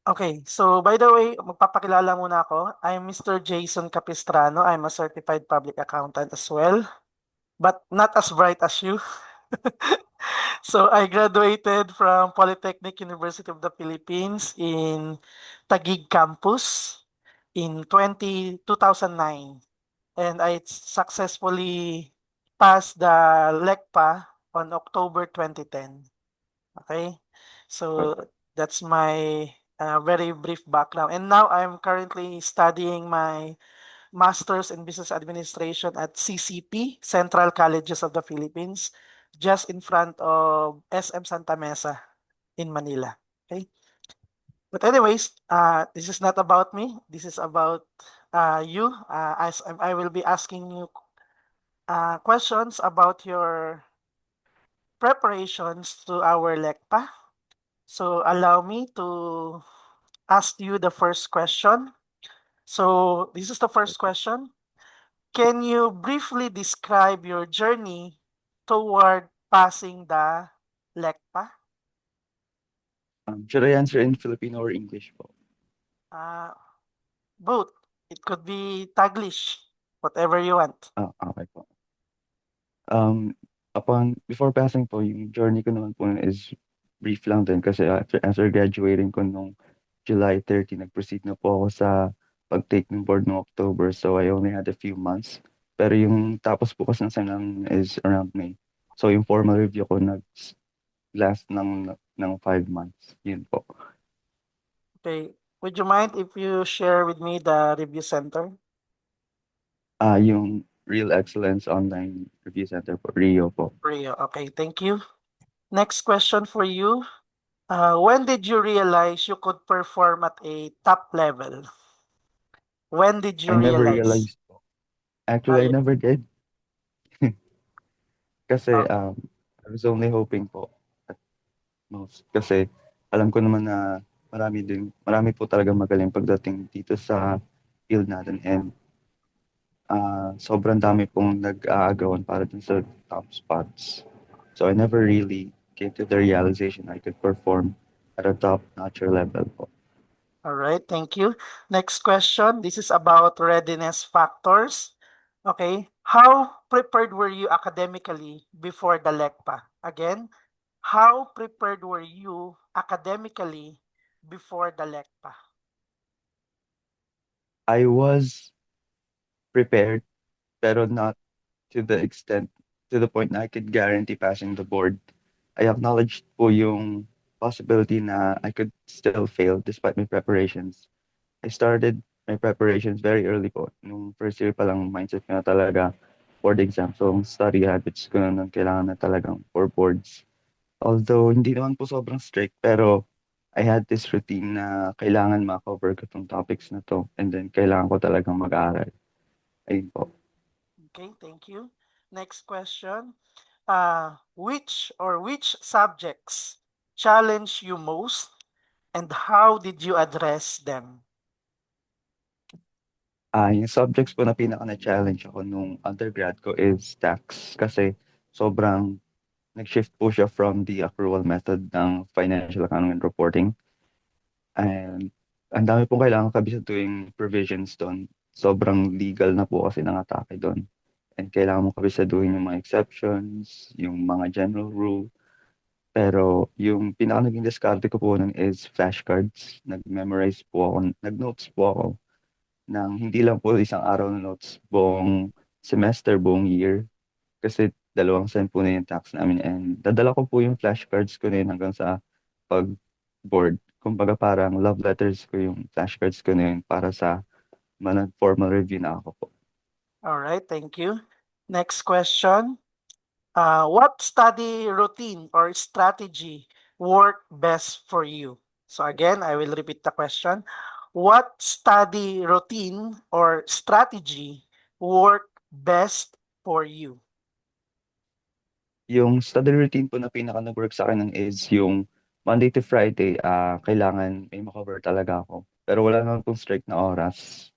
Okay, so by the way, magpapakilala muna ako. I'm Mr. Jason Capistrano. I'm a certified public accountant as well, but not as bright as you. So I graduated from Polytechnic University of the Philippines in Taguig campus in 2009, and I successfully passed the LECPA on October 2010. Okay, so that's my very brief background. And now I'm currently studying my Master's in Business Administration at CCP, Central Colleges of the Philippines, just in front of SM Santa Mesa in Manila. Okay. But anyways, this is not about me. This is about you. I will be asking you questions about your preparations to our LECPA. So allow me to ask you the first question. So this is the first question. Can you briefly describe your journey toward passing the LECPA? Should I answer in Filipino or English po? Uh, Both. It could be Taglish, whatever you want. Okay po. Before passing po, yung journey ko naman po is brief lang din kasi after graduating ko nung July 30, nag-proceed na po ako sa pag-take ng board noong October. So I only had a few months. Pero yung tapos po kasi ng sem namin is around May. So yung formal review ko nag-last ng 5 months. Yun po. Okay. Would you mind if you share with me the review center? Yung Real Excellence Online Review Center po, RIO po. Rio. Okay, thank you. Next question for you. When did you realize you could perform at a top level? When did I you never realize? realized po. Actually, I Yeah. never did. Kasi Oh, I was only hoping po at most. Kasi alam ko naman na marami po talaga magaling pagdating dito sa field natin and sobrang dami pong nag-aagawan para dun sa top spots. So I never really came to the realization I could perform at a top-notch level po. all right, thank you. Next question. This is about readiness factors. Okay. How prepared were you academically before the LECPA? Again, how prepared were you academically before the LECPA? I was prepared pero not to the extent, to the point na I could guarantee passing the board. I acknowledged po yung possibility na I could still fail despite my preparations. I started my preparations very early po. Nung first year pa lang, mindset ko na talaga board exam. So, ang study habits ko na nang kailangan na talagang for boards. Although, hindi naman po sobrang strict, pero I had this routine na kailangan ma-cover ko tong topics na to. And then, kailangan ko talagang mag-aaral. Ayun po. Okay, thank you. Next question. Which subjects challenge you most and how did you address them? Yung subjects po na pinaka na-challenge ako nung undergrad ko is tax. Kasi sobrang nag-shift po siya from the accrual method ng financial accounting and reporting. And ang dami pong kailangan kabisaduhin provisions doon. Sobrang legal na po kasi ng atake doon. And kailangan mo kabisaduhin yung mga exceptions, yung mga general rule. Pero yung pinaka naging diskarte ko po nun is flashcards. Nag-memorize po ako, nag-notes po ako ng hindi lang po isang araw na notes, buong semester, buong year. Kasi 2 sem po na yung tax namin and dadala ko po yung flashcards ko na yun hanggang sa pag-board. Kumbaga parang love letters ko yung flashcards ko na yun para sa formal review na ako po. All right, thank you. Next question. What study routine or strategy work best for you? So again, I will repeat the question. What study routine or strategy work best for you? Yung study routine po na pinaka nag-work sa akin nun is yung Monday to Friday, kailangan may makover talaga ako. Pero wala naman pong strict na oras.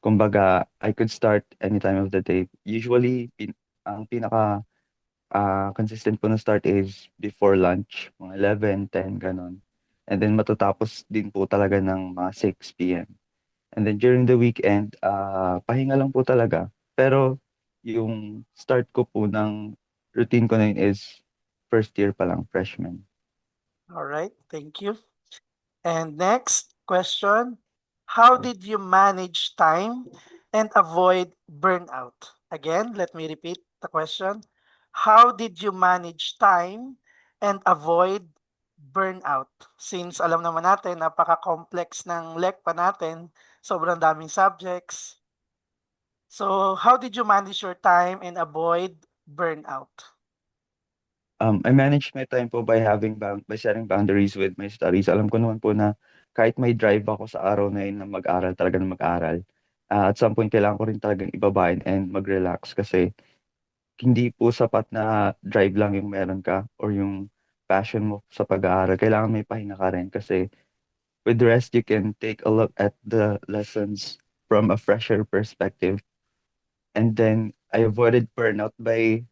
Kumbaga, I could start any time of the day. Usually, ang pinaka consistent po na start is before lunch, mga 11, 10, ganon. and then matatapos din po talaga ng mga 6 p.m. And then during the weekend, pahinga lang po talaga. Pero yung start ko po ng routine ko na yun is first year pa lang, freshman. All right, thank you. And next question, how did you manage time and avoid burnout? Again, let me repeat the question. How did you manage time and avoid burnout? Since alam naman natin, napaka-complex ng LECPA natin, sobrang daming subjects. So, how did you manage your time and avoid burnout? I manage my time po by by setting boundaries with my studies. Alam ko naman po na kahit may drive ako sa araw na yun na mag-aral, talaga na mag-aral, at some point kailangan ko rin talagang ibabain and mag-relax kasi hindi po sapat na drive lang yung meron ka or yung passion mo sa pag-aaral. Kailangan may pahinga ka rin kasi with rest, you can take a look at the lessons from a fresher perspective. And then I avoided burnout by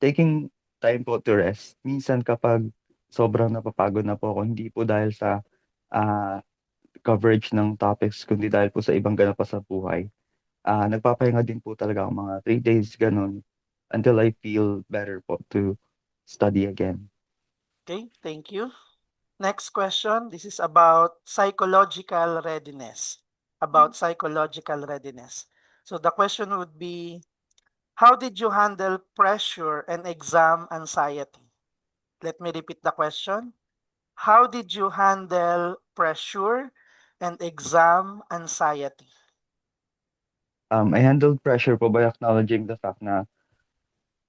taking time po to rest. Minsan kapag sobrang napapagod na po ako, hindi po dahil sa ah, coverage ng topics, kundi dahil po sa ibang ganap pa sa buhay. Nagpapahinga din po talaga ako mga 3 days, ganun, until I feel better po to study again. Okay, thank you. Next question. This is about psychological readiness. About psychological readiness. So the question would be, how did you handle pressure and exam anxiety? Let me repeat the question. How did you handle pressure and exam anxiety? I handled pressure po by acknowledging the fact na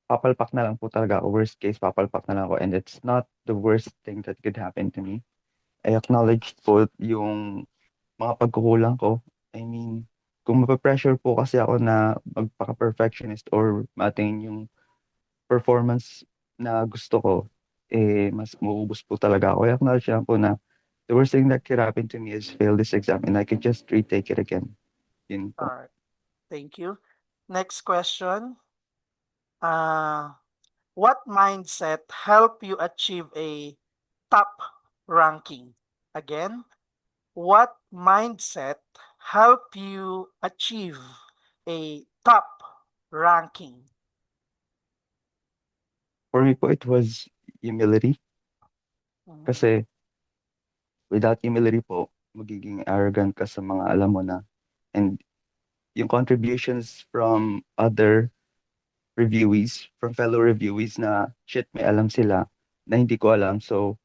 papalpak na lang po talaga ako. Worst case, papalpak na lang ako. And it's not the worst thing that could happen to me. I acknowledged po yung mga pagkukulang ko. I mean, kung mapapressure po kasi ako na magpaka-perfectionist or matingin yung performance na gusto ko, mas maubos po talaga ako. I acknowledge lang po na the worst thing that could happen to me is fail this exam and I could just retake it again. Yun All po. right, thank you. Next question. Uh, what mindset help you achieve a top ranking? Again, what mindset help you achieve a top ranking? For me po, it was humility. Mhm. Kasi without humility po, magiging arrogant ka sa mga alam mo na. And yung contributions from other reviewees, from fellow reviewees na shit, may alam sila na hindi ko alam. So,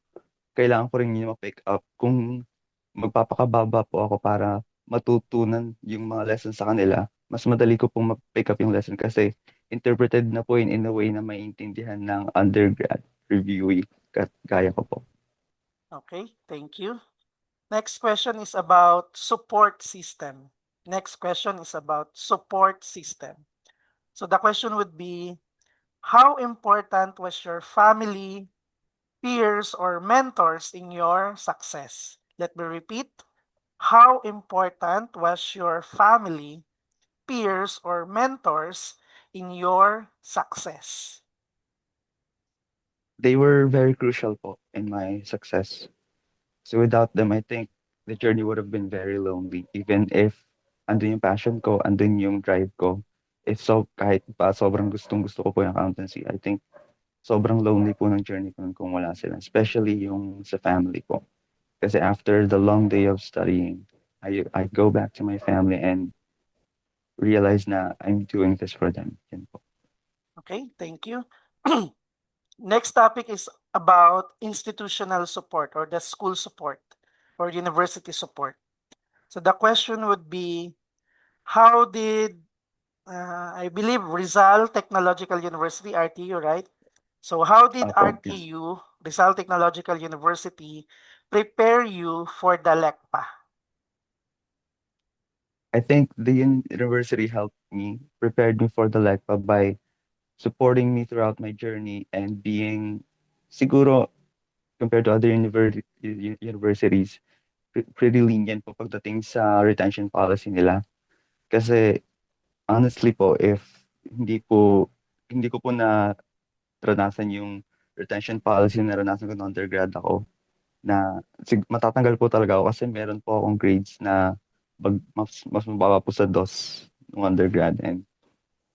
kailangan ko rin yun ma-pick up. Kung magpapakababa po ako para matutunan yung mga lessons sa kanila, mas madali ko pong ma-pick up yung lesson kasi interpreted na po yun in a way na maintindihan ng undergrad reviewee gaya ko po. Okay, thank you. Next question is about support system. Next question is about support system. So the question would be, how important was your family, peers, or mentors in your success? Let me repeat. How important was your family, peers, or mentors in your success? They were very crucial po in my success. So without them, I think the journey would have been very lonely. Even if andun yung passion ko, andun yung drive ko. If so, kahit pa sobrang gustong-gusto ko po yung accountancy, I think sobrang lonely po ng journey ko nun kung wala sila. Especially yung sa family ko. Kasi after the long day of studying, I go back to my family and realize na I'm doing this for them. Yan po. Okay, thank you. Next topic is about institutional support or the school support or university support. So the question would be, how did, I believe, Rizal Technological University, RTU, right? So how did Opo, yan. RTU, Rizal Technological University, prepare you for the LECPA? I think the university helped me, prepared me for the LECPA by supporting me throughout my journey and being siguro compared to other universities pretty lenient po pagdating sa retention policy nila. Kasi honestly po, if hindi ko po na naranasan yung retention policy na naranasan ko nung undergrad ako, na matatanggal po talaga ako kasi meron po akong grades na mas mababa po sa DOS ng undergrad. And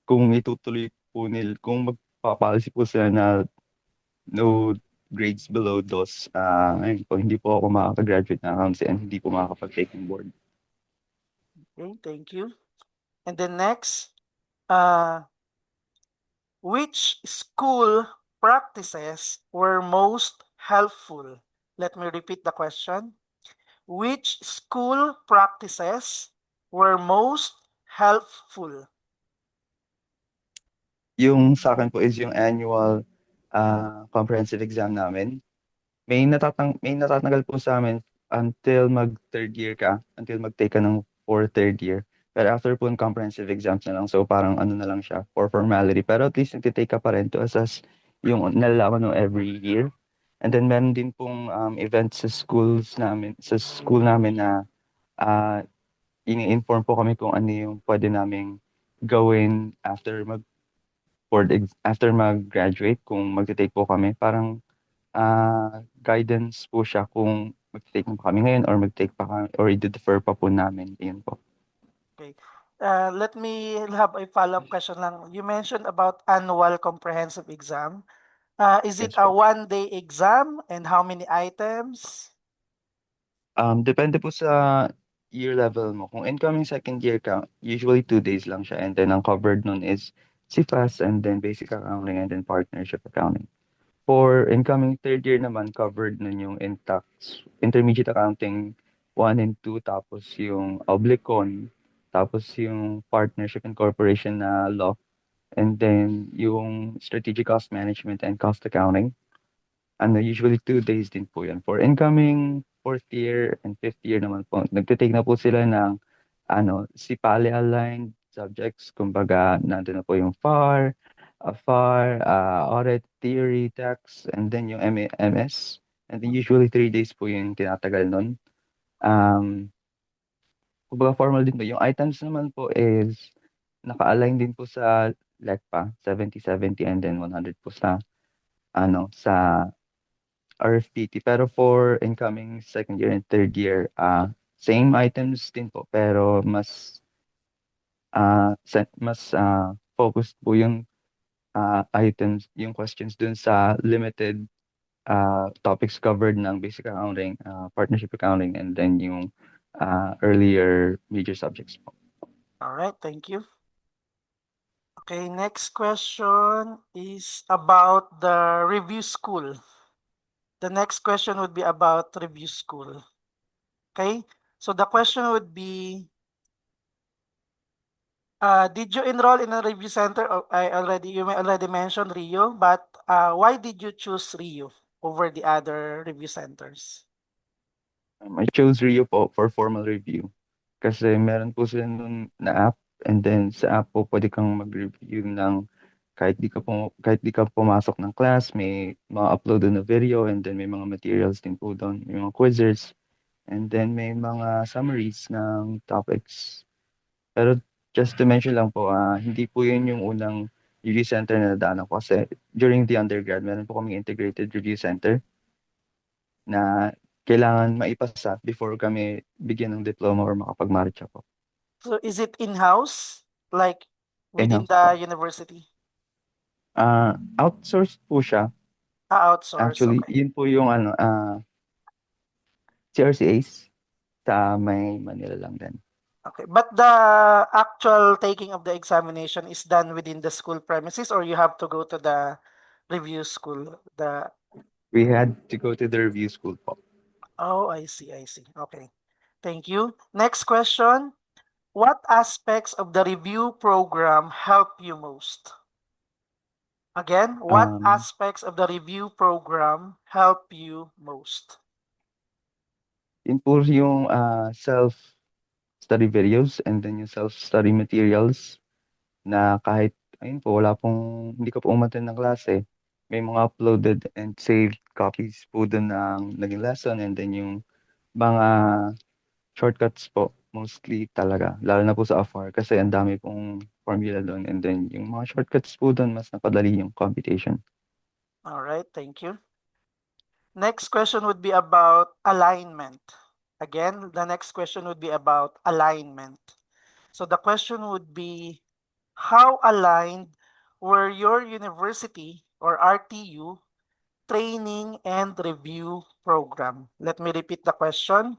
kung itutuloy po kung magpapolicy po sila na no grades below DOS, ayun po, hindi po ako makaka-graduate ng accountancy and hindi po makakapag-take ng board. Okay, thank you. And then next, uh, which school practices were most helpful? Let me repeat the question. Which school practices were most helpful? Yung sa akin po is yung annual comprehensive exam namin. May natatanggal po sa amin until mag third year ka, until mag-take ka ng for third year. Pero after po ng comprehensive exams na lang, so parang ano na lang siya, for formality. Pero at least nagtitake ka pa rin to assess yung nalalaman mo every year. And then meron din pong events sa school namin na uh, ini-inform po kami kung ano yung pwede naming gawin after mag-graduate, kung magte-take po kami. Parang guidance po siya kung mag-take pa kami ngayon or mag-take pa kami or i-defer pa po namin. Yun po. Okay. Let me have a follow-up question lang. You mentioned about annual comprehensive exam. Is it Yes a po. one-day exam and how many items? Depende po sa year level mo. Kung incoming second year ka, usually 2 days lang siya. And then ang covered nun is CFAS and then basic accounting and then partnership accounting. For incoming third year naman, covered nun yung intax, intermediate accounting 1 and 2, tapos yung oblicon, tapos yung partnership and corporation na law, and then yung strategic cost management and cost accounting. Usually 2 days din po yan. For incoming fourth year and fifth year naman po, nagtitake na po sila ng SIPALE aligned subjects. Kumbaga, nandun na po yung FAR, audit, theory, tax, and then yung MS. And then usually 3 days po yung tinatagal nun. Um, Kumbaga formal din po. Yung items naman po is naka-align din po sa LECPA, 70-70 and then 100 po sa RFPT. Pero for incoming second year and third year, same items din po pero mas focused po yung items, yung questions dun sa limited topics covered ng basic accounting, partnership accounting, and then yung earlier major subjects po. All right, thank you. Okay, next question is about the review school. The next question would be about review school. Okay, so the question would be, did you enroll in a review center? Oh, you may already mentioned Rio, but why did you choose Rio over the other review centers? I chose Rio po for formal review kasi meron po sila nun na app, and then sa app po pwede kang mag-review ng kahit di ka pumasok ng class, may mga upload na video, and then may mga materials din po doon, may mga quizzes, and then may mga summaries ng topics. Pero just to mention lang po, hindi po yun yung unang review center na nadaanan ko kasi during the undergrad, meron po kaming integrated review center na kailangan maipasa before kami bigyan ng diploma or makapag-marcha po. So is it in-house, like within In-house the po. university? Outsourced po siya. Outsource, Actually, okay. yun po yung CRCAs sa may Manila lang din. Okay, but the actual taking of the examination is done within the school premises, or you have to go to the review school? We had to go to the review school po. Oh, I see, I see. Okay, thank you. Next question. What aspects of the review program help you most? Again, what Um, aspects of the review program help you most? Yun po yung self-study videos and then yung self-study materials na kahit, ayun po, hindi ko po umattend ng klase, may mga uploaded and saved copies po dun ng naging lesson, and then yung mga shortcuts po, mostly talaga, lalo na po sa AFAR kasi ang dami pong formula doon, and then yung mga shortcuts po doon, mas napadali yung computation. All right, thank you. Next question would be about alignment. Again, the next question would be about alignment. So the question would be, how aligned were your university or RTU training and review program? Let me repeat the question.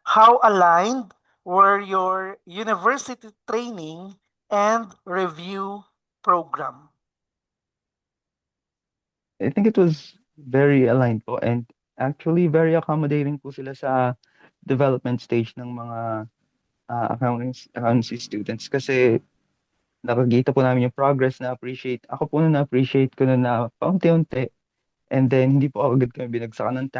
How aligned were your university training and review program? I think it was very aligned po and actually very accommodating po sila sa development stage ng mga accountancy students kasi nakikita po namin yung progress na appreciate. Ako po na-appreciate ko na paunti-unti. And then, hindi po agad kami binagsakan ng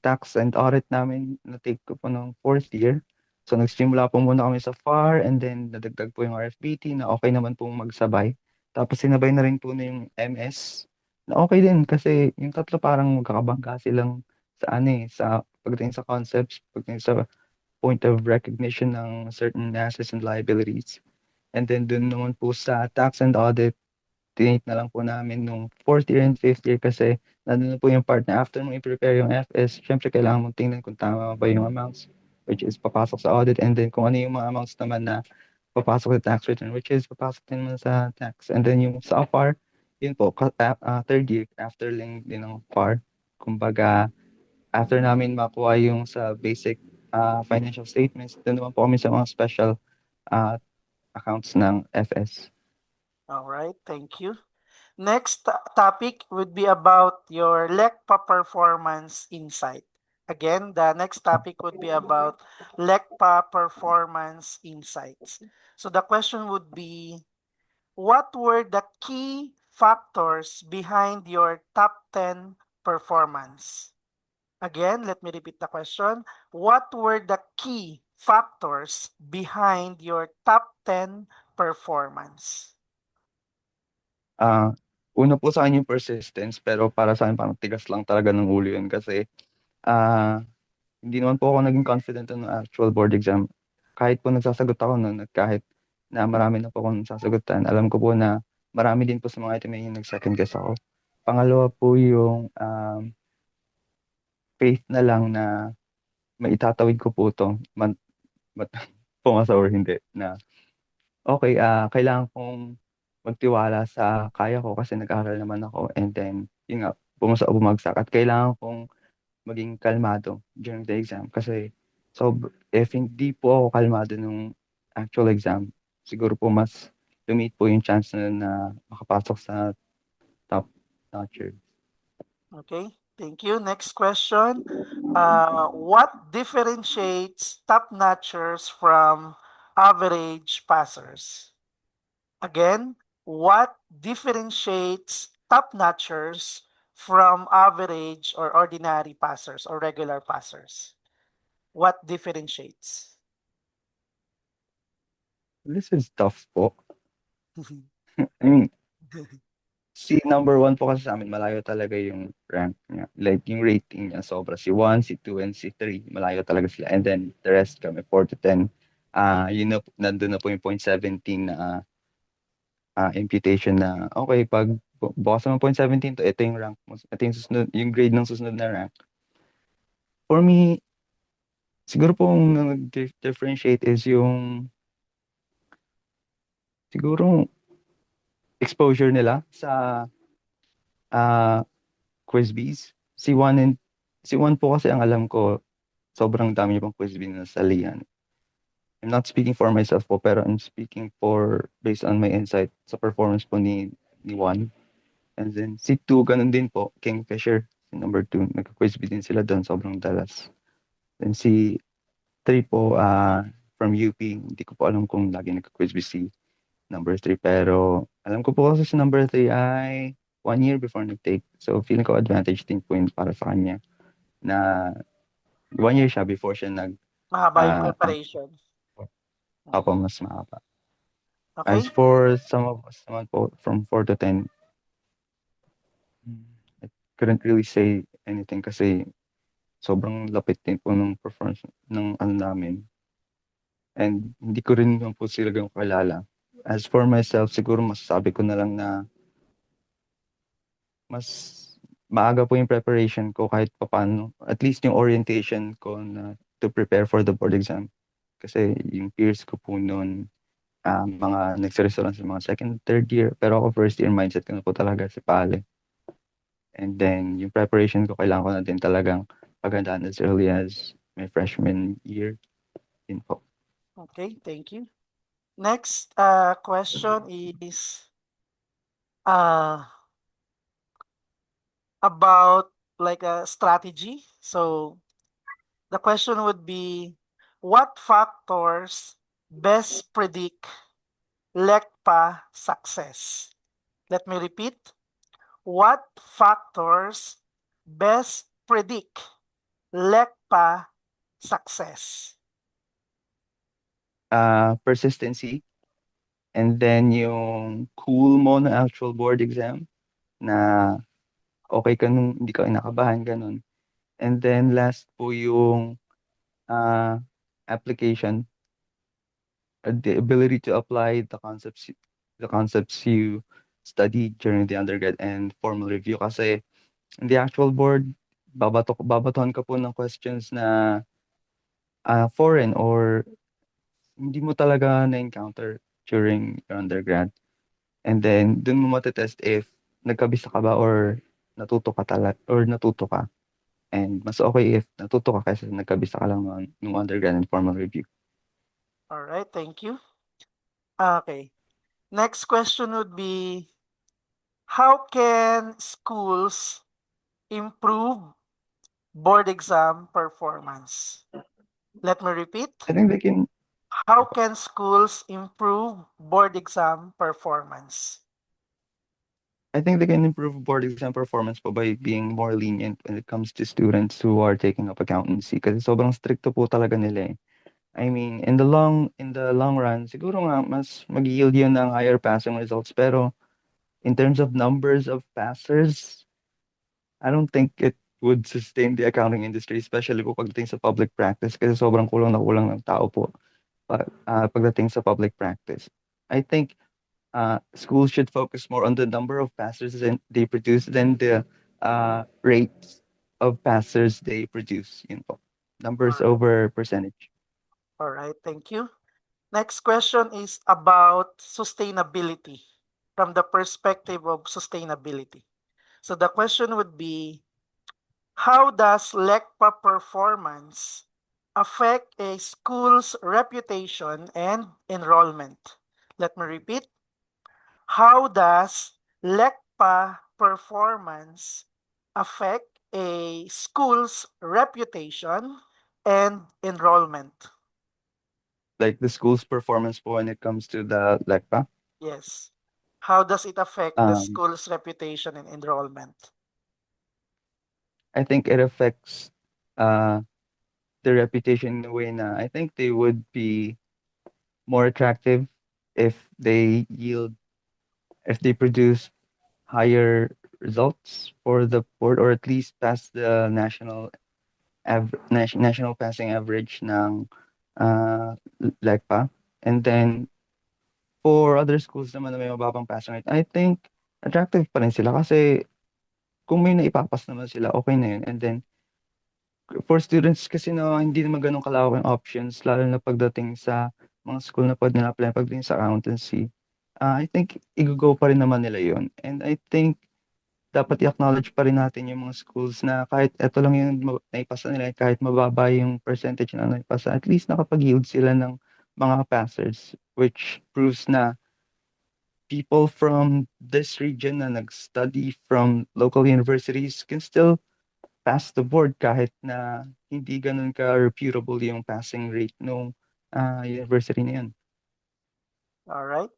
tax and audit namin na-take ko po ng fourth year. So, nagsimula po muna kami sa FAR and then nadagdag po yung RFPT na okay naman pong magsabay. Tapos, sinabay na rin po na yung MS na okay din kasi yung tatlo parang magkakabangga silang sa ano sa pagdating sa concepts, pagdating sa point of recognition ng certain assets and liabilities. And then, dun naman po sa tax and audit, tinate na lang po namin nung fourth year and fifth year kasi nandun na po yung part na after mo i-prepare yung FS, syempre kailangan mong tingnan kung tama ba yung amounts which is papasok sa audit and then kung ano yung mga amounts naman na papasok sa tax return which is papasok din naman sa tax. And then yung sa FAR, yun po, third year after lang din ng FAR. Kumbaga, after namin makuha yung sa basic financial statements, doon naman po kami sa mga special uh, accounts ng FS. All right, thank you. Next topic would be about your LECPA performance insight. Again, the next topic would be about LECPA performance insights. So the question would be, what were the key factors behind your top 10 performance? Again, let me repeat the question. What were the key factors behind your top 10 performance? Ah, una po sa akin yung persistence, pero para sa akin parang tigas lang talaga ng ulo yun kasi ah, hindi naman po ako naging confident ng actual board exam. Kahit po nagsasagot ako nun at kahit na marami na po akong sasagutan, alam ko po na marami din po sa mga item na yung nag-second guess ako. Pangalawa po yung faith na lang na maitatawid ko po ito, mat, pumasa or hindi, na okay, kailangan kong magtiwala sa kaya ko kasi nag-aaral naman ako and then, yun nga, pumasa o bumagsak at kailangan kong maging kalmado during the exam kasi so if hindi po ako kalmado nung actual exam, siguro po mas lumit po yung chance na makapasok sa top notcher. Okay, thank you. Next question. What differentiates top-notchers from average passers? Again, what differentiates top-notchers from average or ordinary passers or regular passers? What differentiates? This is tough po. I mean, si number one po kasi sa amin, malayo talaga yung rank niya. Like, yung rating niya sobra. Si 1, si 2, and si 3, malayo talaga sila. And then, the rest kami, 4 to 10. Yun na, nandun na po yung 0.17 na imputation na, okay, pag bukas naman 0.17 to, ito yung rank mo. Ito yung susunod, yung grade ng susunod na rank. For me, siguro po ang nag-differentiate is yung, siguro, exposure nila sa ah quiz bees. Si Juan po kasi ang alam ko, sobrang dami niya pang quiz bee na salihan. I'm not speaking for myself po, pero I'm speaking for based on my insight sa performance po ni Juan. And then si 2, ganun din po, Kingfisher, si number 2, nagka-quiz bee din sila doon, sobrang dalas. Then si 3 po, from UP, hindi ko po alam kung lagi nagka-quiz bee si number 3, pero alam ko po kasi si number 3 ay 1 year before nag-take. So feeling ko advantage din po yun para sa kanya na 1 year siya before siya Mahaba yung ah, preparation. ako Mhm. mas mahaba. As Okay. for some of us naman po from 4 to 10, I couldn't really say anything kasi sobrang lapit din po ng performance ng ano namin. And hindi ko rin naman po sila ganun kalala. As for myself, siguro masasabi ko na lang na mas maaga po yung preparation ko kahit papaano. At least yung orientation ko na to prepare for the board exam. Kasi yung peers ko po noon, mga nagsiresulta sa mga second, third year. Pero ako first year mindset ko na po talaga si Pale. And then yung preparation ko, kailangan ko na din talagang paghandaan as early as my freshman year. Yun po. Okay, thank you. Next question is uh, about like a strategy. So the question would be, what factors best predict LECPA success? Let me repeat. What factors best predict LECPA success? Persistency. And then yung cool mo na actual board exam na okay ka nung hindi ka kinakabahan, ganun. And then last po yung uh, application, the ability to apply the concepts you studied during the undergrad and formal review. Kasi in the actual board, babatuhan ka po ng questions na foreign or hindi mo talaga na-encounter during your undergrad. And then, dun mo matetest if nagkabisa ka ba or natuto ka. And mas okay if natuto ka kaysa nagkabisa ka lang nung undergrad and formal review. All right, thank you. Okay. Next question would be, how can schools improve board exam performance? Let me repeat. I think they can How can schools improve board exam performance? I think they can improve board exam performance po by being more lenient when it comes to students who are taking up accountancy kasi sobrang stricto po talaga nila eh. I mean, in the long run, siguro nga mas mag-yield yun ng higher passing results pero in terms of numbers of passers, I don't think it would sustain the accounting industry, especially po pagdating sa public practice kasi sobrang kulang na kulang ng tao po pagdating sa public practice. I think schools should focus more on the number of passers than they produce than the rates of passers they produce. Yun po. Numbers over percentage. All right, thank you. Next question is about sustainability, from the perspective of sustainability. So the question would be, how does LECPA performance affect a school's reputation and enrollment? Let me repeat. How does LECPA performance affect a school's reputation and enrollment? Like the school's performance po when it comes to the LECPA. Yes. How does it affect the Um, school's reputation and enrollment? I think it affects uh, the reputation in a way na I think they would be more attractive if they yield, if they produce higher results for the board or at least pass the national passing average ng LECPA. And then for other schools naman na may mababang passing rate, I think attractive pa rin sila kasi kung may naipapas naman sila, okay na yun. And then for students kasi na hindi naman ganun kalawak yung options, lalo na pagdating sa mga school na pwede na apply pagdating sa accountancy, I think i-go pa rin naman nila yun. And I think dapat i-acknowledge pa rin natin yung mga schools na kahit eto lang yung naipasa nila, kahit mababa yung percentage na naipasa, at least nakapag-yield sila ng mga passers, which proves na people from this region na nag-study from local universities can still pass the board kahit na hindi ganun ka-reputable yung passing rate nung university na yun. All right.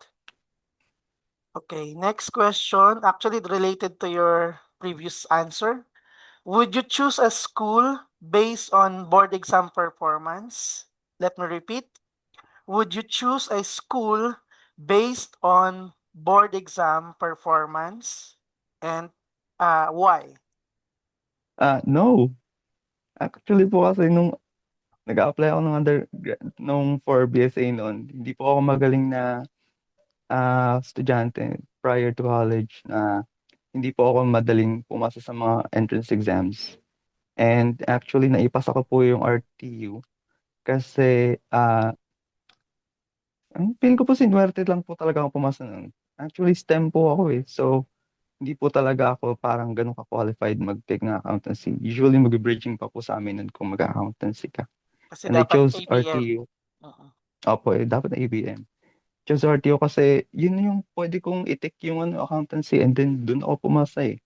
Okay, next question, actually related to your previous answer. Would you choose a school based on board exam performance? Let me repeat. Would you choose a school based on board exam performance? And why? No. Actually po kasi nung nag-apply ako nung for BSA noon, hindi po ako magaling na estudyante prior to college na hindi po ako madaling pumasa sa mga entrance exams. And actually, naipasa ko po yung RTU kasi ang feel ko po sinuwerte lang po talaga ako pumasa nun. Actually, STEM po ako eh. So, hindi po talaga ako parang ganun ka-qualified mag-take ng accountancy. Usually, mag-bridging pa po sa amin nun kung mag-accountancy ka. Kasi And I dapat chose ABM. RTU. Oo. Opo, eh, dapat na ABM. Chose RTU kasi yun yung pwede kong i-take yung accountancy and then dun ako pumasa eh.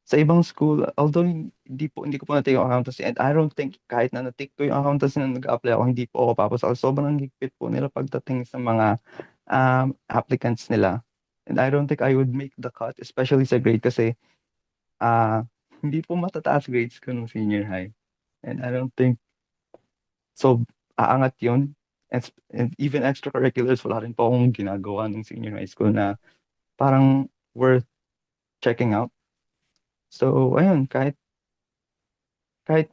Sa ibang school, although hindi ko po na-take yung accountancy and I don't think kahit na na-take ko yung accountancy na nag-apply ako, hindi po ako papasok. Sobrang higpit po nila pagdating sa mga applicants nila. And I don't think I would make the cut, especially sa grade kasi ah hindi po matataas grades ko nung senior high. And I don't think so aangat yun. And even extracurriculars, wala rin po akong ginagawa nung senior high school na parang worth checking out. So, ayun, kahit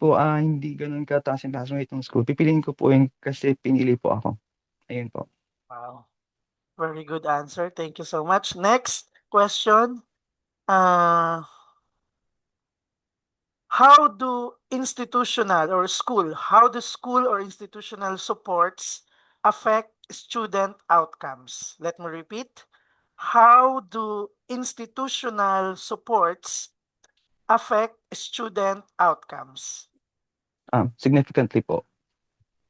po hindi ganun kataas yung passing rate ng school, pipiliin ko po yun kasi pinili po ako. Ayun po. Wow. Very good answer. Thank you so much. Next question. Uh, how do school or institutional supports affect student outcomes? Let me repeat. How do institutional supports affect student outcomes? Significantly po.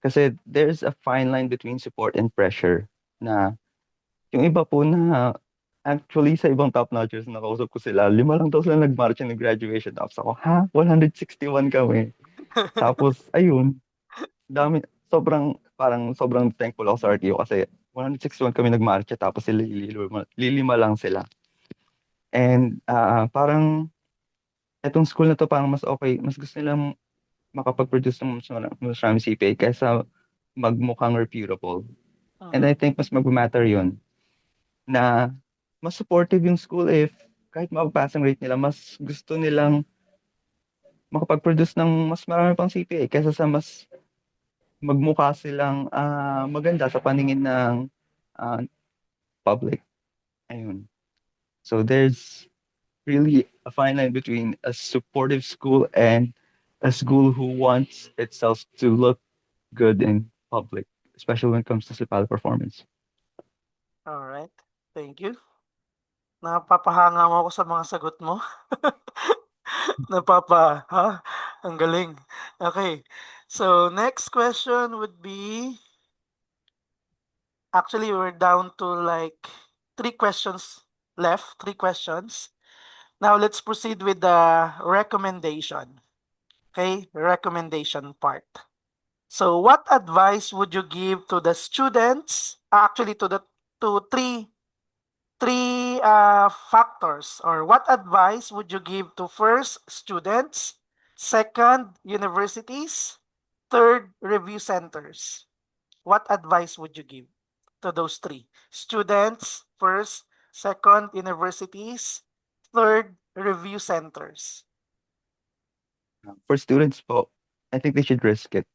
Kasi there's a fine line between support and pressure na yung iba po na actually sa ibang top notchers na nakausap ko sila, 5 lang daw sila nag-march ng graduation. Tapos ako, ha? 161 kami. Tapos, ayun, sobrang thankful ako sa RTO kasi 161 kami nag-march tapos sila lilima lang sila. And parang etong school na to parang mas okay, mas gusto nilang makapag-produce ng mas maraming CPA kaysa magmukhang reputable. And I Mhm. think mas mag-matter yun na mas supportive yung school if kahit mababa-passing rate nila, mas gusto nilang makapag-produce ng mas marami pang CPA kaysa sa mas magmukha silang maganda sa paningin ng ah, public. Ayun. So there's really a fine line between a supportive school and a school who wants itself to look good in public, especially when it comes to SIPAL performance. All right. Thank you. Napapahanga mo ako sa mga sagot mo. Ha? Ang galing. Okay. So, next question would be, actually, we're down to like 3 questions left, 3 questions. Now, let's proceed with the recommendation. Okay, recommendation part. So, what advice would you give to the students? Actually, to three factors, or what advice would you give to first students, second universities, third review centers? What advice would you give to those three? Students first, second universities, third review centers. For students po, I think they should risk it.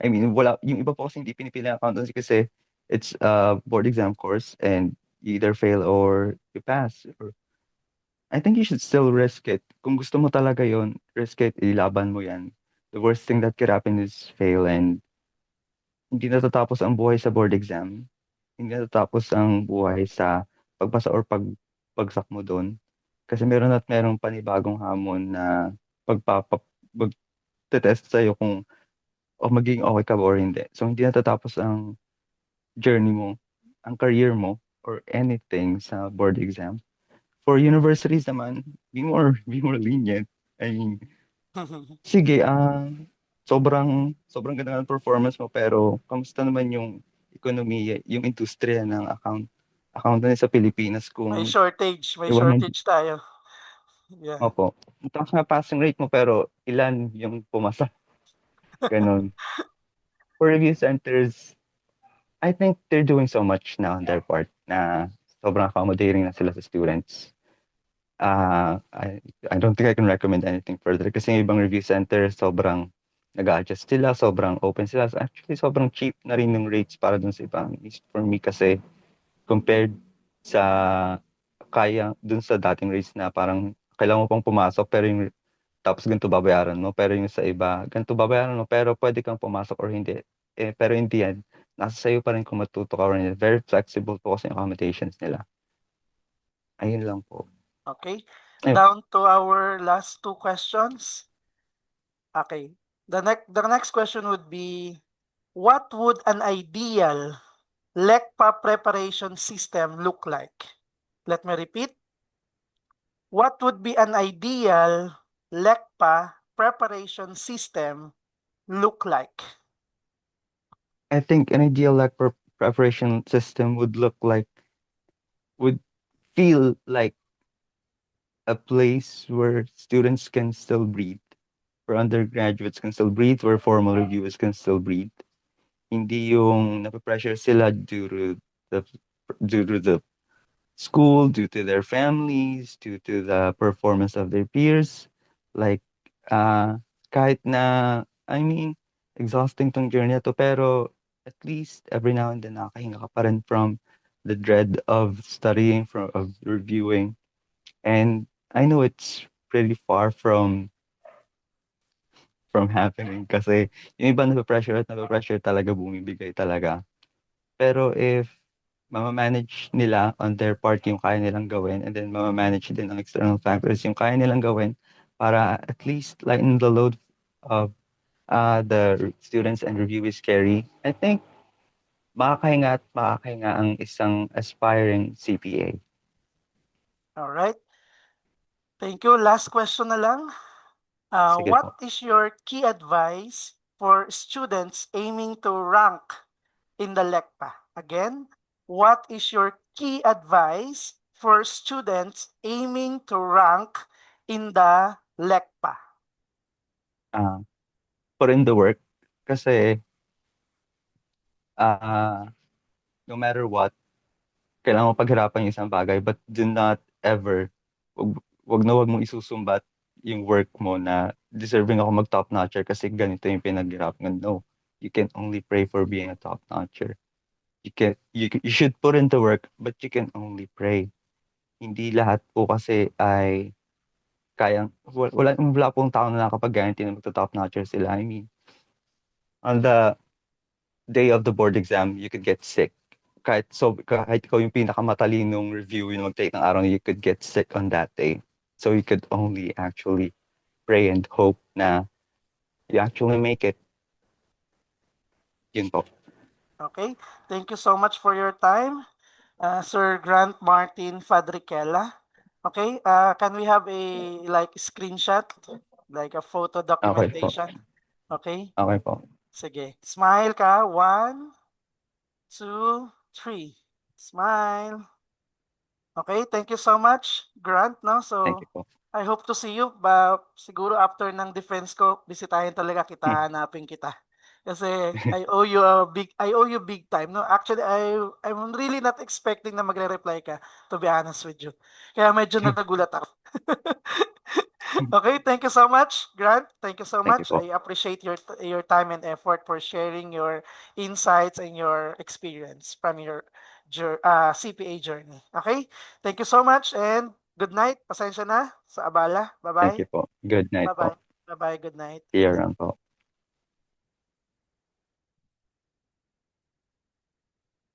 I mean, yung iba po kasi hindi pinipili ang accountancy kasi it's a board exam course and you either fail or you pass. I think you should still risk it. Kung gusto mo talaga yon, risk it, ilaban mo yan. The worst thing that could happen is fail and hindi natatapos ang buhay sa board exam. Hindi natatapos ang buhay sa pagpasa or pagbagsak mo doon. Kasi meron at merong panibagong hamon na magte-test sa'yo kung magiging okay ka ba or hindi. So, hindi natatapos ang journey mo, ang career mo, or anything sa board exam. For universities naman, be more lenient. I mean, sige, sobrang ganda ng performance mo, pero kamusta naman yung ekonomiya, yung industriya ng accountant sa Pilipinas May kung shortage, may 100, shortage tayo. Yeah. opo. Mataas nga passing rate mo, pero ilan yung pumasa? Ganon. For review centers, I think they're doing so much now on their part na sobrang accommodating na sila sa students. I don't think I can recommend anything further kasi yung ibang review center sobrang nag-adjust sila, sobrang open sila. So actually, sobrang cheap na rin yung rates para dun sa ibang. At least for me kasi compared sa kaya dun sa dating rates na parang kailangan mo pang pumasok pero yung tapos ganito babayaran mo pero yung sa iba ganito babayaran mo pero pwede kang pumasok or hindi. Pero hindi yan. Nasa sa'yo pa rin kung matuto ka or hindi. Very flexible po kasi yung accommodations nila. Ayun lang po. Okay. Ayun. Down to our last two questions. Okay. The next question would be, what would an ideal LECPA preparation system look like? Let me repeat. What would be an ideal LECPA preparation system look like? I think an ideal like preparation system would feel like a place where students can still breathe, where undergraduates can still breathe, where formal reviewers can still breathe. Hindi yung nape-pressure sila the due to the school, due to their families, due to the performance of their peers. Like, kahit na, I mean, exhausting tong journey na to, pero at least every now and then nakakahinga ka pa rin from the dread of studying, of reviewing. And I know it's pretty far from happening kasi yung iba nape-pressure talaga bumibigay talaga. Pero if mama-manage nila on their part yung kaya nilang gawin and then mama-manage din ang external factors yung kaya nilang gawin para at least lighten the load of the students and reviewees carry, I think makakahinga at makakahinga ang isang aspiring CPA. All right. Thank you. Last question na lang. Sige po. What is your key advice for students aiming to rank in the LECPA? Again, what is your key advice for students aiming to rank in the LECPA? Put in the work kasi no matter what, kailangan mo paghirapan yung isang bagay but do not ever, wag mong isusumbat yung work mo na deserving ako mag-top notcher kasi ganito yung pinaghirapan. No, you can only pray for being a top notcher. You should put in the work but you can only pray. Hindi lahat po kasi ay wala pong tao na nakapag-guarantee na magto-top notcher sila. I mean, on the day of the board exam, you could get sick. Kahit ikaw yung pinakamatalinong review yung mag-take ng araw, you could get sick on that day. So you could only actually pray and hope na you actually make it. Yun po. Okay, thank you so much for your time, Sir Grant Martin Fadriquela. Okay, can we have a screenshot, like a photo Okay po. documentation? Okay, Okay po. sige. Smile ka. 1, 2, 3. Smile. Okay, thank you so much, Grant, no? Thank So, you po. I hope to see you, siguro after ng defense ko, bisitahin talaga kita, hanapin kita. Kasi I owe you big time, no? Actually, I'm really not expecting na magre-reply ka, to be honest with you. Kaya medyo nagulat ako. Okay, thank you so much, Grant. Thank you so Thank you much. po. I appreciate your time and effort for sharing your insights and your experience from your CPA journey. Okay? Thank you so much and good night. Pasensya na sa abala. Thank Bye-bye. you po. Good night Bye-bye. po. Bye-bye. Good night. See you around po.